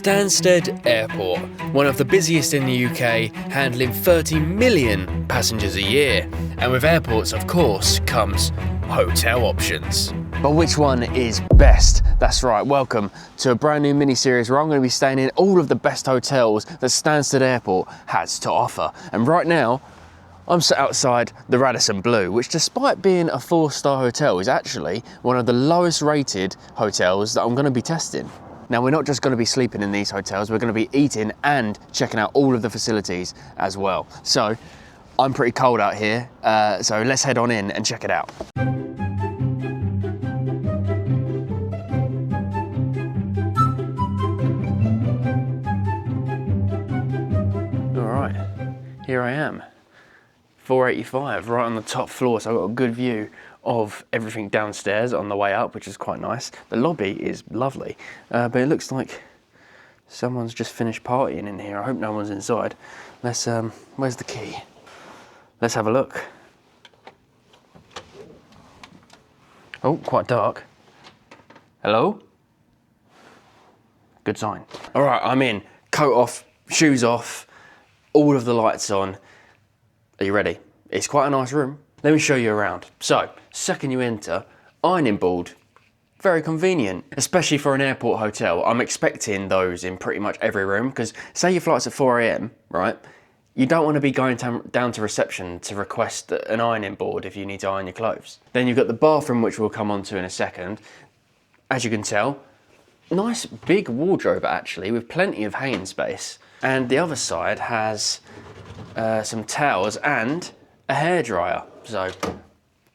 Stansted Airport, one of the busiest in the UK, handling 30 million passengers a year. And with airports, of course, comes hotel options. But which one is best? That's right, welcome to a brand new mini-series where I'm going to be staying in all of the best hotels that Stansted Airport has to offer. And right now, I'm sat outside the Radisson Blu, which despite being a 4-star hotel is actually one of the lowest rated hotels that I'm going to be testing. Now, we're not just going to be sleeping in these hotels, we're going to be eating and checking out all of the facilities as well. So, I'm pretty cold out here, so let's head on in and check it out. All right, here I am. 485, right on the top floor, so I've got a good view of everything downstairs on the way up, which is quite nice. The lobby is lovely, but it looks like someone's just finished partying in here. I hope no one's inside. Let's, where's the key? Let's have a look. Oh, quite dark. Hello? Good sign. All right, I'm in. Coat off, shoes off, all of the lights on. Are you ready? It's quite a nice room. Let me show you around. So, second you enter, ironing board. Very convenient, especially for an airport hotel. I'm expecting those in pretty much every room, because say your flight's at 4 AM, right? You don't want to be going down to reception to request an ironing board if you need to iron your clothes. Then you've got the bathroom, which we'll come on to in a second. As you can tell, nice big wardrobe actually, with plenty of hanging space. And the other side has some towels and a hairdryer. So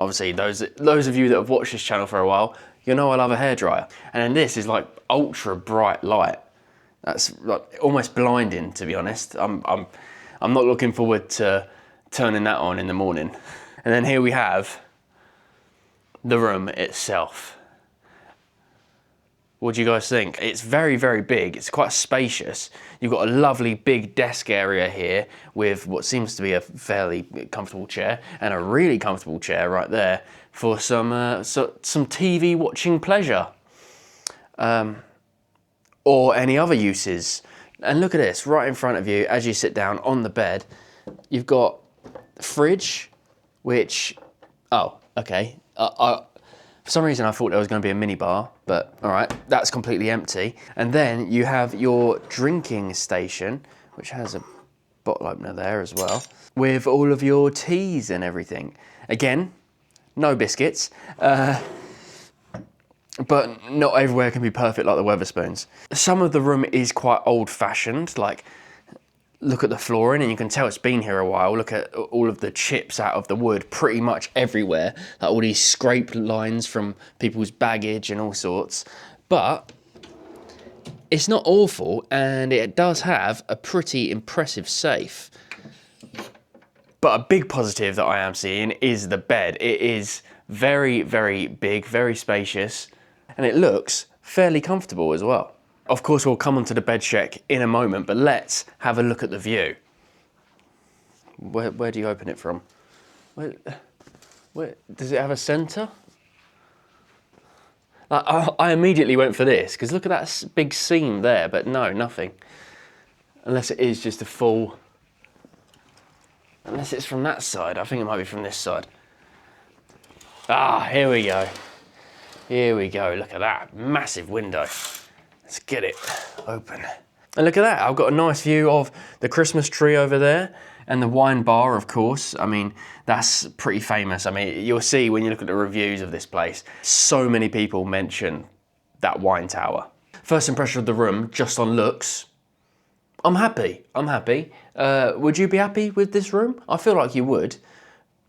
obviously those of you that have watched this channel for a while, you know I love a hairdryer. And then this is like ultra bright light. That's like almost blinding, to be honest. I'm not looking forward to turning that on in the morning. And then here we have the room itself. What do you guys think? It's very, very big. It's quite spacious. You've got a lovely big desk area here with what seems to be a fairly comfortable chair and a really comfortable chair right there for some TV watching pleasure. Or any other uses. And look at this, right in front of you as you sit down on the bed, you've got a fridge, which, oh, okay. For some reason I thought there was going to be a mini bar, but all right, that's completely empty. And then you have your drinking station, which has a bottle opener there as well, with all of your teas and everything. Again, no biscuits, but not everywhere can be perfect like the Wetherspoons. Some of the room is quite old-fashioned, like look at the flooring and you can tell it's been here a while. Look at all of the chips out of the wood pretty much everywhere, like all these scrape lines from people's baggage and all sorts. But it's not awful, and it does have a pretty impressive safe. But a big positive that I am seeing is the bed. It is very, very big, very spacious, and it looks fairly comfortable as well. Of course, we'll come onto the bed check in a moment, but let's have a look at the view. Where do you open it from? Where does it have a centre? I immediately went for this, because look at that big seam there, but no, nothing. Unless it is just a full... Unless it's from that side. I think it might be from this side. Ah, here we go. Here we go, look at that, massive window. Let's get it open. And look at that, I've got a nice view of the Christmas tree over there and the wine bar, of course. I mean, that's pretty famous. I mean, you'll see when you look at the reviews of this place, so many people mention that wine tower. First impression of the room, just on looks, I'm happy. Would you be happy with this room? I feel like you would.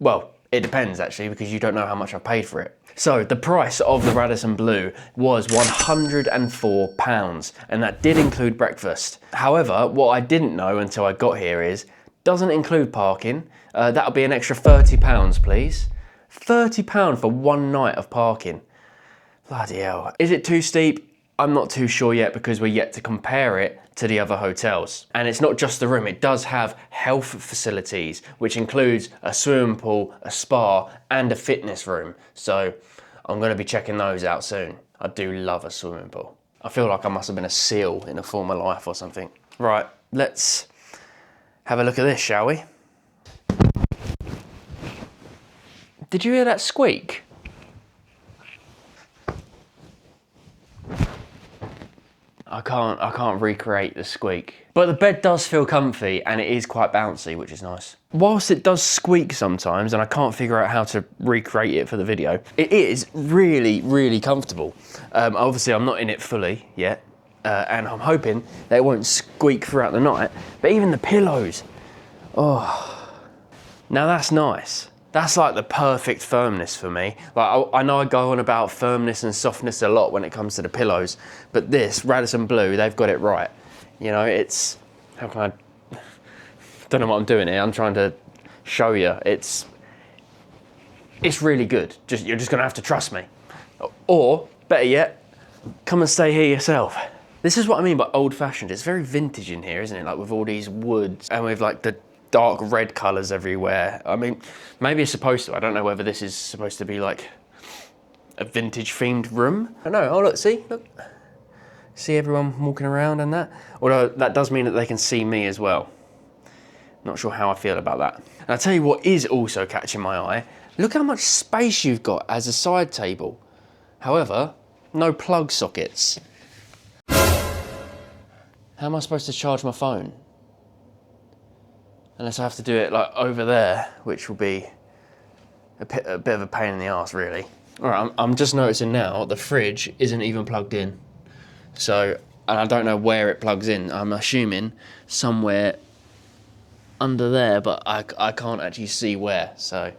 Well, it depends actually, because you don't know how much I've paid for it. So the price of the Radisson Blu was £104, and that did include breakfast. However, what I didn't know until I got here is, doesn't include parking. That'll be an extra £30, please. £30 for one night of parking. Bloody hell. Is it too steep? I'm not too sure yet, because we're yet to compare it to the other hotels. And it's not just the room, it does have health facilities, which includes a swimming pool, a spa, and a fitness room. So I'm gonna be checking those out soon. I do love a swimming pool. I feel like I must have been a seal in a former life or something. Right, let's have a look at this, shall we? Did you hear that squeak? I can't recreate the squeak. But the bed does feel comfy and it is quite bouncy, which is nice. Whilst it does squeak sometimes and I can't figure out how to recreate it for the video, it is really, really comfortable. Obviously I'm not in it fully yet, and I'm hoping that it won't squeak throughout the night, but even the pillows, oh, now that's nice. That's like the perfect firmness for me. Like I know I go on about firmness and softness a lot when it comes to the pillows, but this Radisson Blu, they've got it right. You know, it's, how can I don't know what I'm doing here. I'm trying to show you. It's really good. You're just gonna have to trust me. Or, better yet, come and stay here yourself. This is what I mean by old fashioned. It's very vintage in here, isn't it? Like with all these woods and with like the dark red colours everywhere. I mean, maybe it's supposed to. I don't know whether this is supposed to be like a vintage themed room. I don't know. Oh, look, look. See everyone walking around and that? Although that does mean that they can see me as well. Not sure how I feel about that. And I'll tell you what is also catching my eye. Look how much space you've got as a side table. However, no plug sockets. How am I supposed to charge my phone? Unless I have to do it like over there, which will be a bit of a pain in the arse, really. All right, I'm just noticing now the fridge isn't even plugged in. So, and I don't know where it plugs in. I'm assuming somewhere under there, but I can't actually see where, so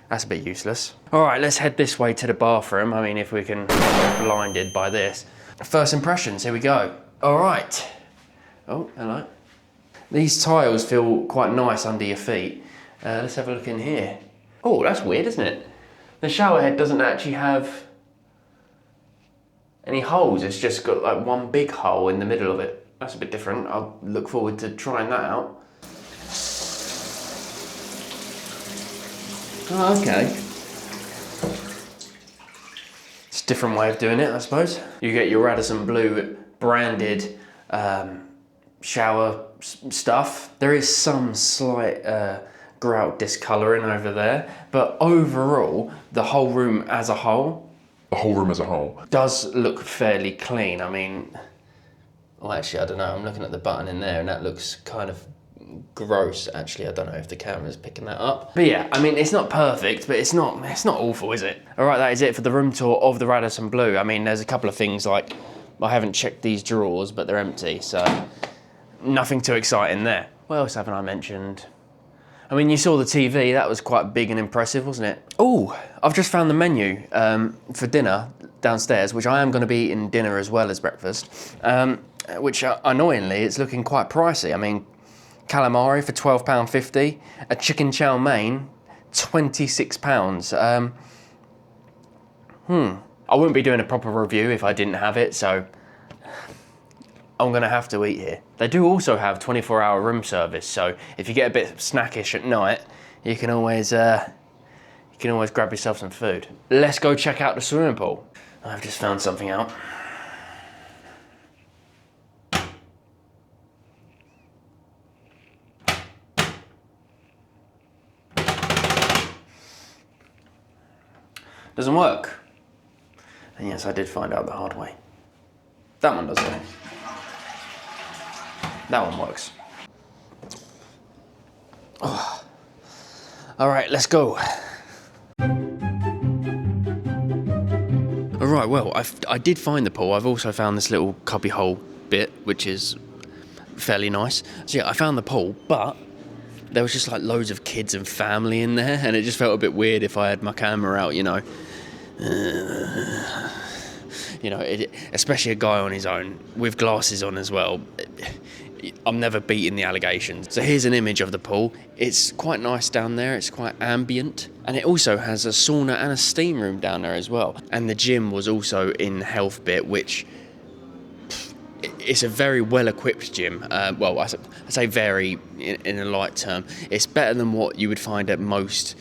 that's a bit useless. All right, let's head this way to the bathroom. I mean, if we can get blinded by this. First impressions, here we go. All right. Oh, hello. These tiles feel quite nice under your feet. Let's have a look in here. Oh, that's weird, isn't it? The shower head doesn't actually have any holes. It's just got like one big hole in the middle of it. That's a bit different. I'll look forward to trying that out. Oh, okay. It's a different way of doing it, I suppose. You get your Radisson Blu branded shower stuff. There is some slight grout discolouring over there, but overall, the whole room as a whole does look fairly clean. I mean, well, actually, I don't know. I'm looking at the button in there, and that looks kind of gross. Actually, I don't know if the camera's picking that up. But yeah, I mean, it's not perfect, but it's not awful, is it? All right, that is it for the room tour of the Radisson Blu. I mean, there's a couple of things like I haven't checked these drawers, but they're empty, so nothing too exciting there. What else haven't I mentioned? I mean, you saw the TV, that was quite big and impressive, wasn't it? Oh, I've just found the menu for dinner downstairs, which I am going to be eating dinner as well as breakfast, which annoyingly, it's looking quite pricey. I mean, calamari for £12.50, a chicken chow mein, £26. I wouldn't be doing a proper review if I didn't have it, so I'm gonna have to eat here. They do also have 24-hour room service, so if you get a bit snackish at night, you can always grab yourself some food. Let's go check out the swimming pool. I've just found something out. Doesn't work. And yes, I did find out the hard way. That one doesn't. That one works. Oh. All right, let's go. All right, well, I did find the pool. I've also found this little cubby hole bit, which is fairly nice. So yeah, I found the pool, but there was just like loads of kids and family in there, and it just felt a bit weird if I had my camera out, you know. Especially a guy on his own with glasses on as well. I'm never beating the allegations. So here's an image of the pool. It's quite nice down there. It's quite ambient. And it also has a sauna and a steam room down there as well. And the gym was also in the health bit, which it's a very well-equipped gym. Well, I say very in a light term. It's better than what you would find at most,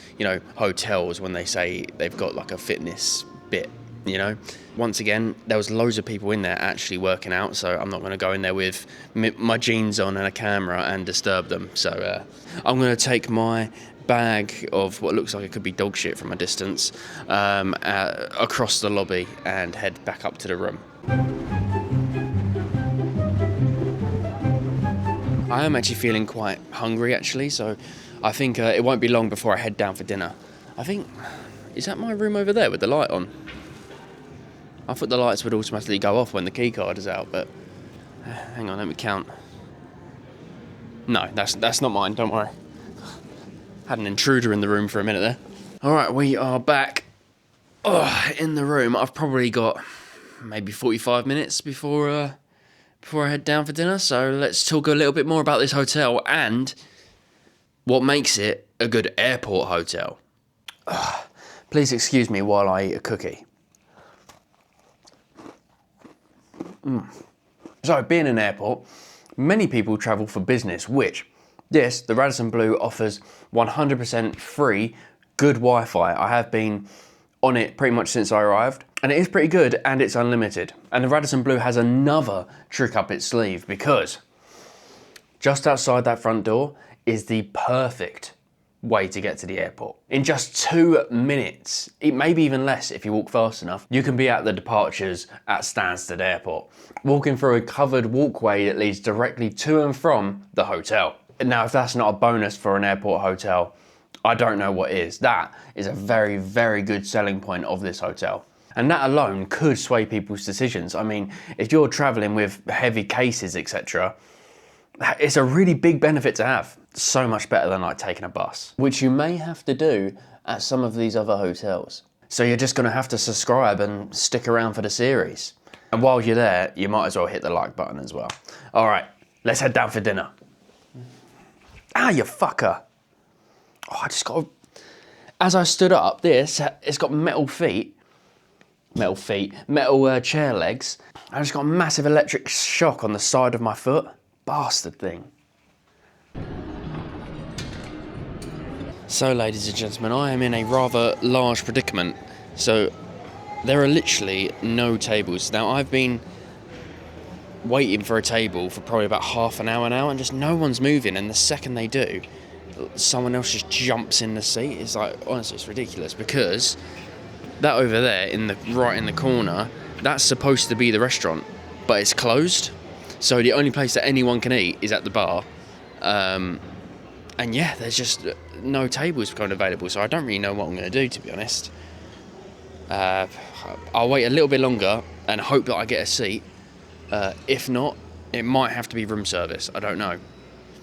hotels when they say they've got like a fitness bit. you know. Once again, there was loads of people in there actually working out, so I'm not going to go in there with my jeans on and a camera and disturb them. So I'm going to take my bag of what looks like it could be dog shit from a distance across the lobby and head back up to the room. I am actually feeling quite hungry actually, so I think it won't be long before I head down for dinner. I think, is that my room over there with the light on? I thought the lights would automatically go off when the key card is out, but hang on, let me count. No, that's not mine, don't worry. Had an intruder in the room for a minute there. All right, we are back in the room. I've probably got maybe 45 minutes before I head down for dinner, so let's talk a little bit more about this hotel and what makes it a good airport hotel. Please excuse me while I eat a cookie. So, being an airport, many people travel for business, which the Radisson Blu offers 100% free, good Wi-Fi. I have been on it pretty much since I arrived, and it is pretty good, and it's unlimited. And the Radisson Blu has another trick up its sleeve, because just outside that front door is the perfect way to get to the airport. In just 2 minutes, maybe even less if you walk fast enough, you can be at the departures at Stansted Airport, walking through a covered walkway that leads directly to and from the hotel. Now, if that's not a bonus for an airport hotel, I don't know what is. That is a very, very good selling point of this hotel. And that alone could sway people's decisions. I mean, if you're traveling with heavy cases, etc., it's a really big benefit to have. So much better than like taking a bus, which you may have to do at some of these other hotels. So you're just gonna have to subscribe and stick around for the series. And while you're there, you might as well hit the like button as well. All right, let's head down for dinner. Ah, you fucker. Oh, I just got, as I stood up, it's got metal chair legs. I just got a massive electric shock on the side of my foot. Bastard thing. So, ladies and gentlemen, I am in a rather large predicament. So, there are literally no tables. Now, I've been waiting for a table for probably about half an hour now, and just no one's moving. And the second they do, someone else just jumps in the seat. It's like, honestly, it's ridiculous, because that over there, right in the corner, that's supposed to be the restaurant, but it's closed. So the only place that anyone can eat is at the bar. And yeah, there's just no tables becoming available, so I don't really know what I'm going to do, to be honest. I'll wait a little bit longer and hope that I get a seat. If not, it might have to be room service. I don't know.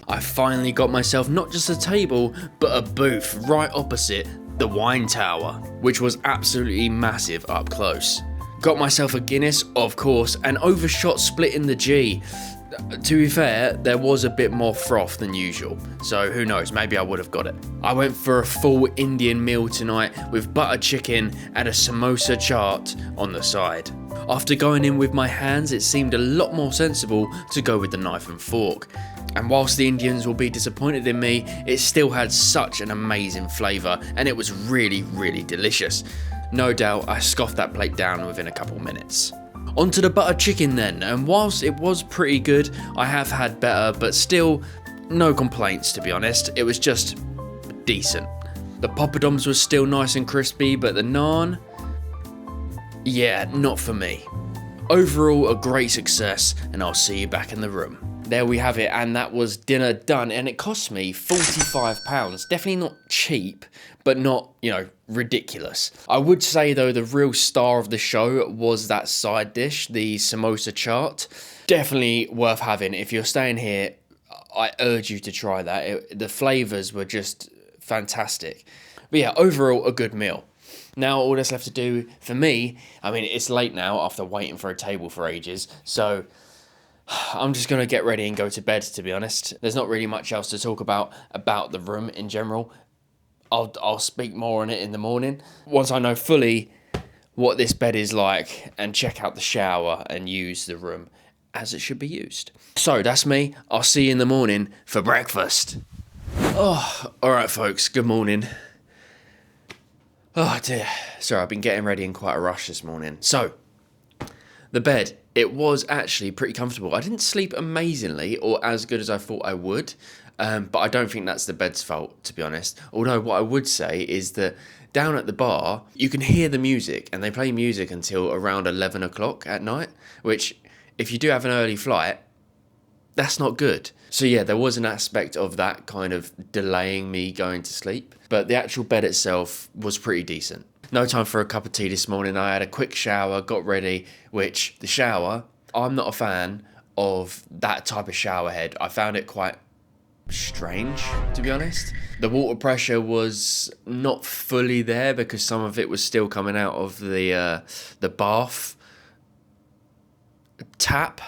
I finally got myself not just a table, but a booth right opposite the wine tower, which was absolutely massive up close. Got myself a Guinness, of course, and overshot splitting the G. To be fair, there was a bit more froth than usual, so who knows, maybe I would have got it. I went for a full Indian meal tonight with butter chicken and a samosa chaat on the side. After going in with my hands, it seemed a lot more sensible to go with the knife and fork. And whilst the Indians will be disappointed in me, it still had such an amazing flavour, and it was really, really delicious. No doubt I scoffed that plate down within a couple minutes. Onto the butter chicken then, and whilst it was pretty good, I have had better, but still no complaints, to be honest. It was just decent. The poppadoms was still nice and crispy, but the naan, yeah, not for me. Overall, a great success, and I'll see you back in the room. There we have it, and that was dinner done, and it cost me £45. Definitely not cheap, but not, ridiculous. I would say, though, the real star of the show was that side dish, the samosa chaat. Definitely worth having. If you're staying here, I urge you to try that. The flavours were just fantastic. But yeah, overall, a good meal. Now, all that's left to do for me, it's late now after waiting for a table for ages, so I'm just going to get ready and go to bed, to be honest. There's not really much else to talk about the room in general. I'll speak more on it in the morning, once I know fully what this bed is like, and check out the shower and use the room as it should be used. So, that's me. I'll see you in the morning for breakfast. Oh, alright folks, good morning. Oh dear. Sorry, I've been getting ready in quite a rush this morning. So, the bed, it was actually pretty comfortable. I didn't sleep amazingly or as good as I thought I would, but I don't think that's the bed's fault, to be honest. Although what I would say is that down at the bar, you can hear the music, and they play music until around 11 o'clock at night, which, if you do have an early flight, that's not good. So yeah, there was an aspect of that kind of delaying me going to sleep, but the actual bed itself was pretty decent. No time for a cup of tea this morning. I had a quick shower, got ready, which the shower, I'm not a fan of that type of shower head. I found it quite strange, to be honest. The water pressure was not fully there because some of it was still coming out of the bath tap.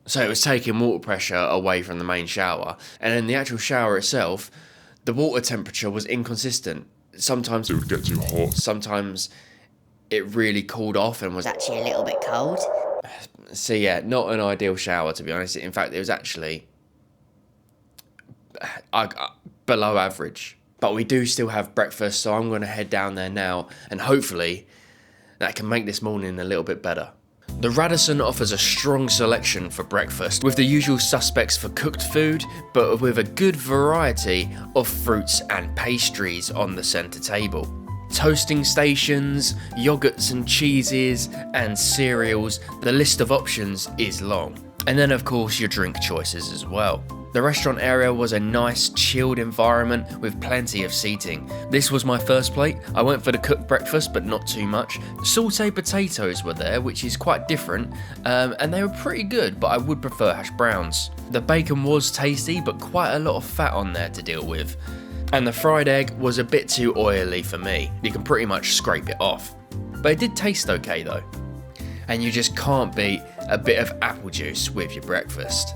So it was taking water pressure away from the main shower. And in the actual shower itself, the water temperature was inconsistent. Sometimes it would get too hot. Sometimes it really cooled off and was actually a little bit cold. So yeah, not an ideal shower, to be honest. In fact, it was actually below average. But we do still have breakfast, so I'm going to head down there now, and hopefully that can make this morning a little bit better. The Radisson offers a strong selection for breakfast, with the usual suspects for cooked food, but with a good variety of fruits and pastries on the centre table. Toasting stations, yogurts and cheeses, and cereals, the list of options is long. And then of course your drink choices as well. The restaurant area was a nice chilled environment with plenty of seating. This was my first plate. I went for the cooked breakfast, but not too much. Sauteed potatoes were there, which is quite different, and they were pretty good, but I would prefer hash browns. The bacon was tasty, but quite a lot of fat on there to deal with. And the fried egg was a bit too oily for me. You can pretty much scrape it off. But it did taste okay though. And you just can't beat a bit of apple juice with your breakfast.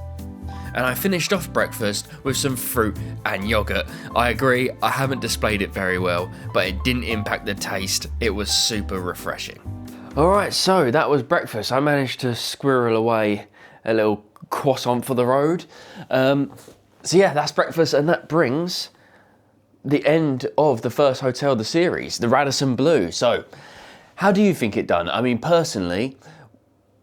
And I finished off breakfast with some fruit and yogurt. I agree, I haven't displayed it very well, but it didn't impact the taste. It was super refreshing. Alright, so that was breakfast. I managed to squirrel away a little croissant for the road. So yeah, that's breakfast, and that brings the end of the first hotel of the series, the Radisson Blu. So, how do you think it done? I mean, personally,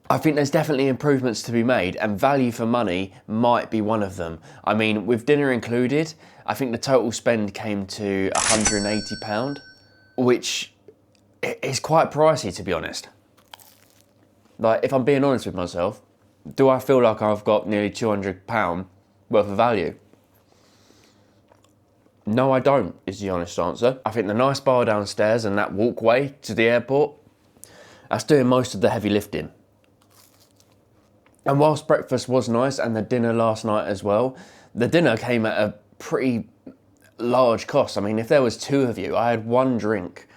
I think there's definitely improvements to be made, and value for money might be one of them. I mean, with dinner included, I think the total spend came to £180, which is quite pricey, to be honest. Like, if I'm being honest with myself, do I feel like I've got nearly £200 worth of value? No, I don't, is the honest answer. I think the nice bar downstairs and that walkway to the airport, that's doing most of the heavy lifting. And whilst breakfast was nice, and the dinner last night as well, the dinner came at a pretty large cost. I mean, if there was two of you, I had one drink,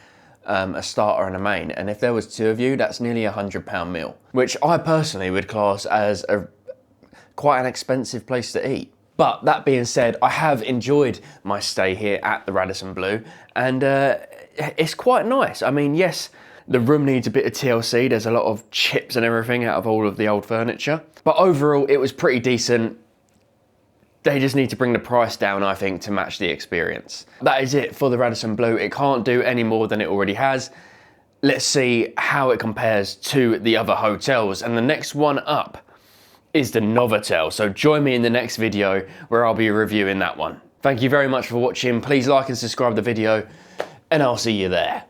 a starter and a main, and if there was two of you, that's nearly £100 meal, which I personally would class as quite an expensive place to eat. But that being said, I have enjoyed my stay here at the Radisson Blu, and it's quite nice. I mean, yes, the room needs a bit of TLC. There's a lot of chips and everything out of all of the old furniture. But overall, it was pretty decent. They just need to bring the price down, I think, to match the experience. That is it for the Radisson Blu. It can't do any more than it already has. Let's see how it compares to the other hotels. And the next one up is the Novotel. So join me in the next video where I'll be reviewing that one. Thank you very much for watching. Please like and subscribe the video, and I'll see you there.